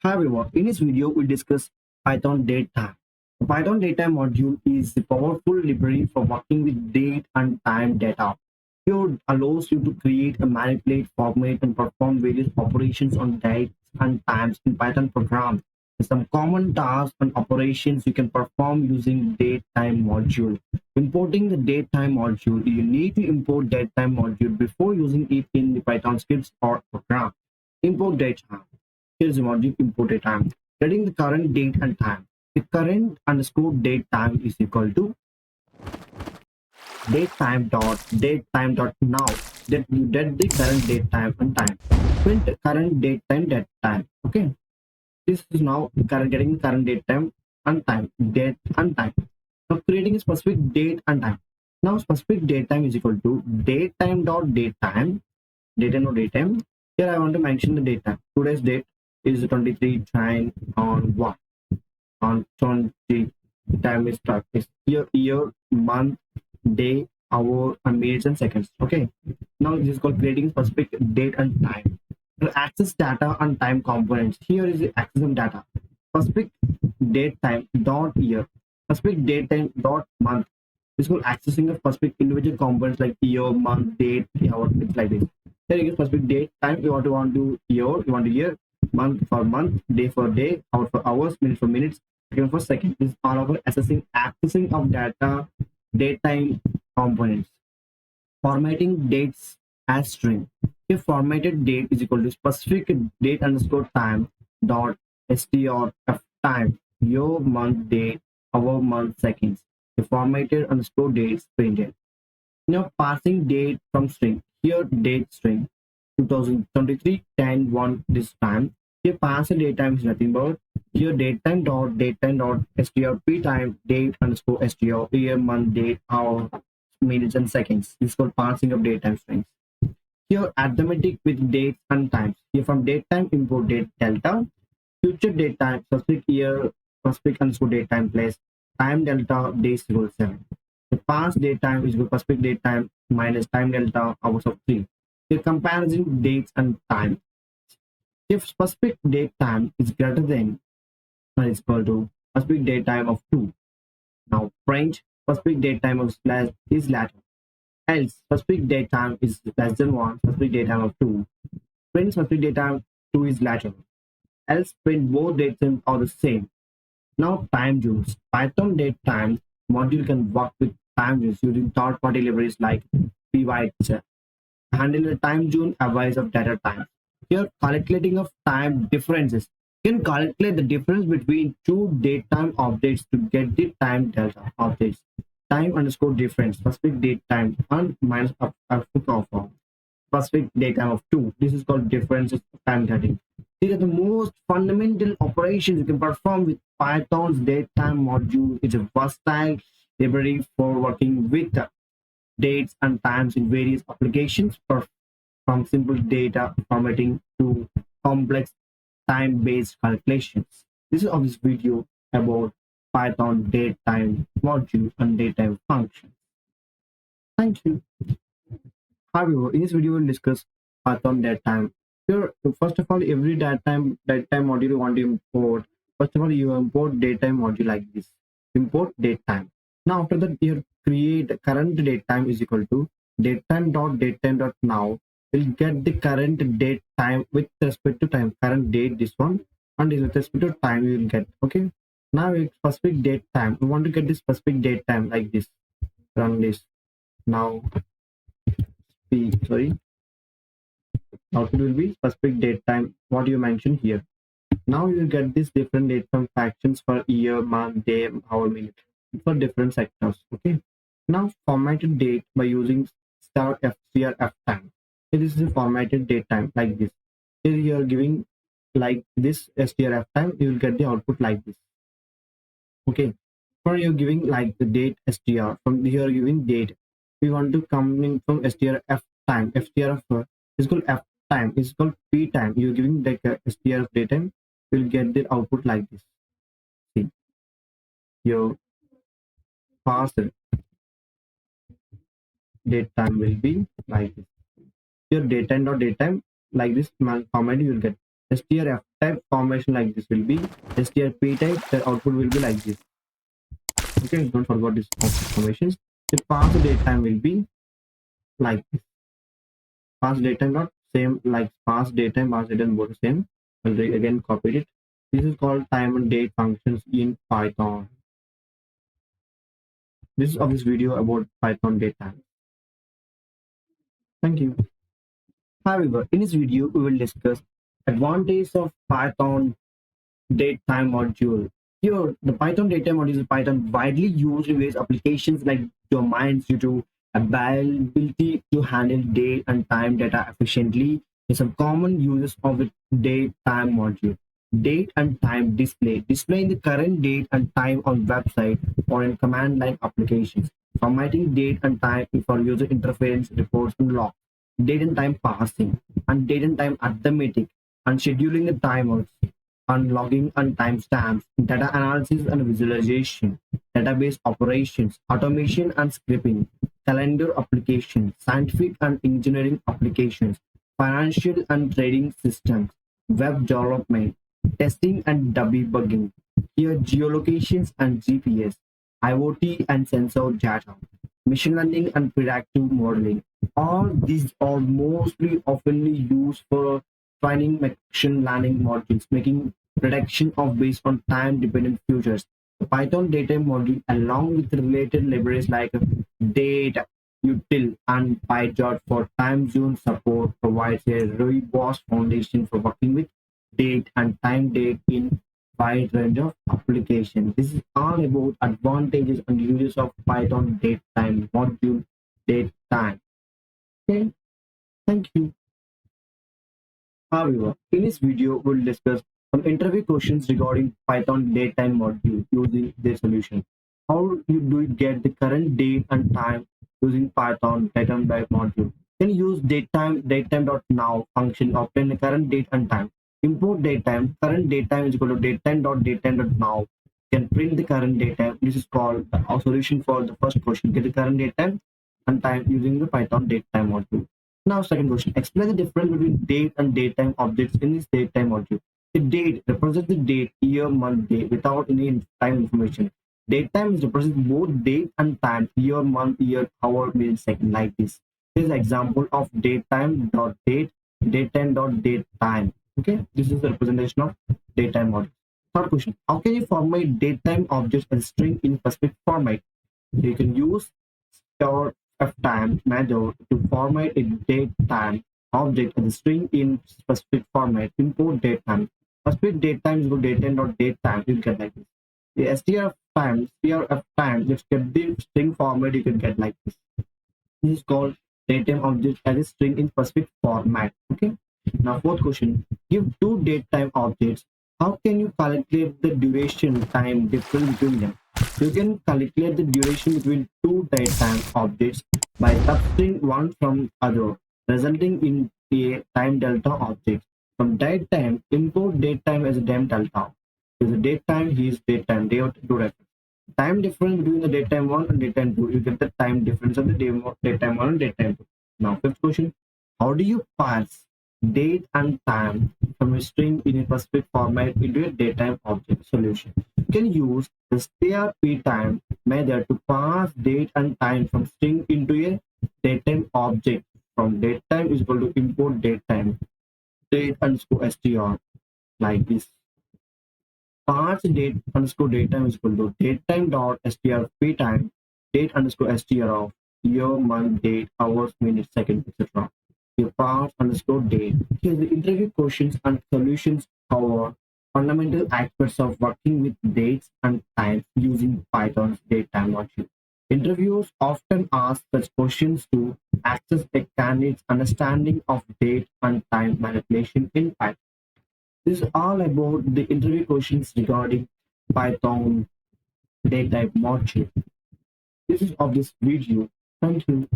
Hi everyone, in this video we discuss Python datetime. The Python datetime module is a powerful library for working with date and time data. It allows you to create, and manipulate, format, and perform various operations on dates and times in Python program. Some common tasks and operations you can perform using datetime module. Importing the datetime module, you need to import datetime module before using it in the Python scripts or program. Import datetime. Here's the module import datetime. Getting the current date and time. The current underscore date time is equal to datetime dot now. That you get the current date time and time. Print current date time that time. Okay. This is now current getting the current date time and time. Date and time. Now creating a specific date and time. Now specific date time is equal to datetime dot date time. Date and no date time. Here I want to mention the date time. Today's date is 23 Jan on what? On 20 time is practice. Year, month, day, hour, and minutes and seconds. Okay. Now this is called creating specific date and time. To access data and time components. Here is the access of data. Specific date time dot year. Specific date time dot month. This is called accessing of specific individual components like year, month, date, hour, it's like this. Then you get specific date, time, you want to year, you want to year, month for month, day for day, hour for hours, minute for minutes, second for second. This is all about accessing of data, date time components. Formatting dates as string. If formatted date is equal to specific date underscore time dot str f time, year, month, date, hour, month, seconds. The formatted underscore date printed. Now passing date from string. Here date string 2023 10 1 this time. Here pass the date time is nothing but here datetime dot strp time date underscore str year month date hour minutes and seconds. This is called passing of datetime strings. Here arithmetic with dates and times. Here from datetime import date delta, future datetime specific year specific underscore datetime place time delta days equal 7. The past date time is equal to specific date time minus time delta hours of 3. The comparison dates and time. If specific date time is greater than or is equal to specific date time of 2. Now print specific date time of slash is latter. Else specific date time is less than 1, specific date time of 2. Print specific date time 2 is latter. Else print both dates are the same. Now time zones. Python datetime module can work with time zones using third-party libraries like PyTeacher. Handle the time zone advice of data time. Here calculating of time differences. You can calculate the difference between two datetime updates to get the time delta updates. Time underscore difference, specific date time and minus output of specific date time of 2. This is called differences of time getting. These are the most fundamental operations you can perform with Python's datetime module. It's a versatile library for working with dates and times in various applications from simple data formatting to complex time-based calculations. This is of this video about Python datetime module and datetime functions. Thank you. However, in this video we'll discuss Python datetime. Here, first of all, every datetime module you want to import. First of all, you import datetime module like this. Import datetime. Now after that, you create current datetime is equal to datetime dot now. We'll get the current date time with respect to time. Current date this one, and with respect to time we will get. Okay. Now with specific date time. We want to get this specific date time like this. Run this. Now sorry. Output will be specific date time what you mentioned here. Now you will get this different date time factions for year, month, day, hour, minute for different sectors. Okay. Now formatted date by using star f time. So this is a formatted date time like this. Here you are giving like this strf time, you will get the output like this. Okay. For you giving like the date str, from here giving date. We want to come in from strf time. Strf is called f time, is called p time. You're giving like a strf date time, will get the output like this. See, your parser date time will be like this. Your datetime dot datetime like this format you will get strf type formation like this will be strp type, the output will be like this. Okay, don't forget this formations. The pass date time will be like this. Pass date time not same like pass date time both the same. I'll again copy it. This is called time and date functions in Python. This is of this video about Python date time. Thank you. However, in this video, we will discuss advantages of Python datetime module. Here, the Python datetime module is Python widely used in various applications like domains due to ability to handle date and time data efficiently. There's some common uses of the datetime module. Date and time display. Displaying the current date and time on website or in command line applications. Formatting date and time for user interference reports and logs. Date and time parsing and date and time arithmetic and scheduling the timers on logging and timestamps, data analysis and visualization, database operations, automation and scripting, calendar applications, scientific and engineering applications, financial and trading systems, web development, testing and debugging, here geolocations and GPS, IoT and sensor data, machine learning and predictive modeling. All these are mostly oftenly used for training machine learning models, making prediction of based on time-dependent futures. The Python data module, along with related libraries like data, util, and PyJot for time zone support, provides a robust foundation for working with date and time date in wide range of applications. This is all about advantages and uses of Python date time module date time. Okay, thank you. However, in this video, we'll discuss some interview questions regarding Python datetime module using their solution. How do you get the current date and time using Python datetime module? Can you use datetime.now function to obtain the current date and time. Import datetime. Current datetime is equal to datetime.datetime.now. Can print the current datetime. This is called our solution for the first question. Get the current datetime and time using the Python datetime module. Now, second question. Explain the difference between date and datetime objects in this datetime module. The date represents the date, year, month, day without any time information. Datetime represents both date and time, year, month, year, hour, minute, second, like this. This is an example of datetime dot date, datetime dot date time. Okay, this is the representation of datetime module. Third question. How can you format datetime objects as string in specific format? You can use store ftime method to format a datetime object as a string in specific format. Import datetime. Specific datetime is equal to datetime.datetime. You get like this. The strftime, let's get the string format. You can get like this. This is called datetime object as a string in specific format. Okay. Now, fourth question. Give two datetime objects. How can you calculate the duration time difference between them? You can calculate the duration between two datetime objects by subtracting one from other, resulting in a time delta object. From datetime, import datetime as a time delta. Is the datetime, here's datetime, day two reference. Time difference between the datetime 1 and datetime 2. You get the time difference of the datetime 1 and datetime 2. Now, fifth question. How do you parse date and time from a string in a specific format into a datetime object solution? You can use the strptime method to parse date and time from string into a datetime object. From datetime is equal to import datetime, date underscore str, like this. Parse date underscore datetime is equal to datetime dot strptime, date underscore str of year, month, date, hours, minutes, seconds, etc. Your parse underscore date. Here the interview questions and solutions cover fundamental aspects of working with dates and times using Python's datetime module. Interviewers often ask such questions to access a candidate's understanding of date and time manipulation in Python. This is all about the interview questions regarding Python datetime module. This is of this video. Thank you.